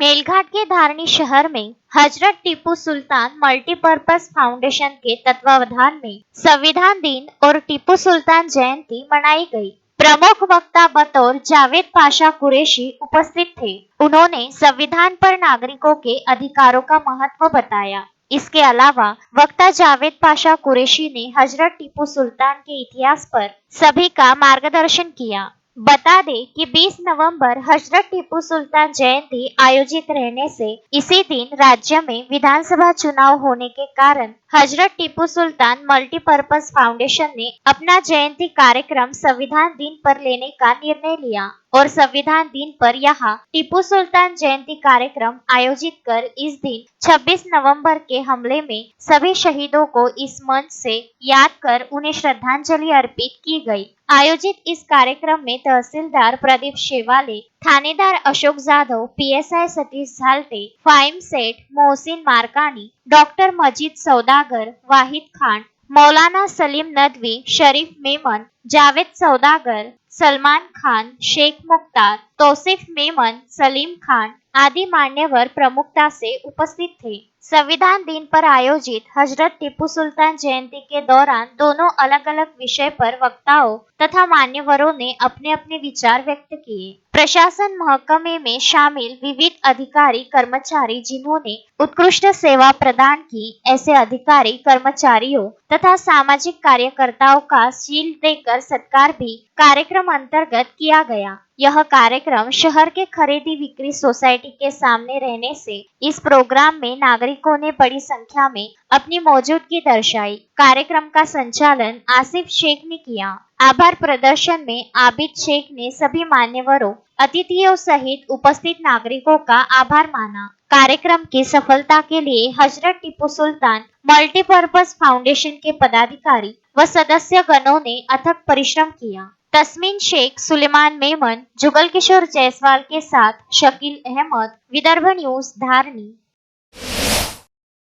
मेलघाट के धारनी शहर में हजरत टीपू सुल्तान मल्टीपर्पज फाउंडेशन के तत्वावधान में संविधान दिन और टीपू सुल्तान जयंती मनाई गई। प्रमुख वक्ता बतौर जावेद पाशा कुरैशी उपस्थित थे। उन्होंने संविधान पर नागरिकों के अधिकारों का महत्व बताया। इसके अलावा वक्ता जावेद पाशा कुरैशी ने हजरत टीपू सुल्तान के इतिहास पर सभी का मार्गदर्शन किया। बता दें कि 20 नवंबर हजरत टीपू सुल्तान जयंती आयोजित रहने से इसी दिन राज्य में विधानसभा चुनाव होने के कारण हजरत टीपू सुल्तान मल्टीपर्पज फाउंडेशन ने अपना जयंती कार्यक्रम संविधान दिन पर लेने का निर्णय लिया और संविधान दिन पर यहाँ टीपू सुल्तान जयंती कार्यक्रम आयोजित कर इस दिन 26 नवंबर के हमले में सभी शहीदों को इस मंच से याद कर उन्हें श्रद्धांजलि अर्पित की गई। आयोजित इस कार्यक्रम में तहसीलदार प्रदीप शेवाले, थानेदार अशोक जाधव, पीएसआई सतीश झालटे, फाइम सेठ मोहसिन मारकानी, डॉक्टर मजीद सौदागर, वाहिद खान, मौलाना सलीम नदवी, शरीफ मेमन, जावेद सौदागर, सलमान खान, शेख मुख्तार, तौसीफ मेमन, सलीम खान आदि मान्यवर प्रमुखता से उपस्थित थे। संविधान दिन पर आयोजित हजरत टीपू सुल्तान जयंती के दौरान दोनों अलग अलग विषय पर वक्ताओं तथा मान्यवरों ने अपने अपने विचार व्यक्त किए। प्रशासन महकमे में शामिल विविध अधिकारी कर्मचारी जिन्होंने उत्कृष्ट सेवा प्रदान की, ऐसे अधिकारी कर्मचारियों तथा सामाजिक कार्यकर्ताओं का शील्ड देकर सत्कार भी कार्यक्रम अंतर्गत किया गया। यह कार्यक्रम शहर के खरीदी बिक्री सोसाइटी के सामने रहने से इस प्रोग्राम में नागरिकों ने बड़ी संख्या में अपनी मौजूदगी दर्शाई। कार्यक्रम का संचालन आसिफ शेख ने किया। आभार प्रदर्शन में आबिद शेख ने सभी मान्यवरों, अतिथियों सहित उपस्थित नागरिकों का आभार माना। कार्यक्रम की सफलता के लिए हजरत टीपू सुल्तान मल्टीपर्पज फाउंडेशन के पदाधिकारी व सदस्य गणों ने अथक परिश्रम किया। तस्मीन शेख, सुलेमान मेमन, जुगल किशोर जायसवाल के साथ शकील अहमद, विदर्भ न्यूज, धारनी।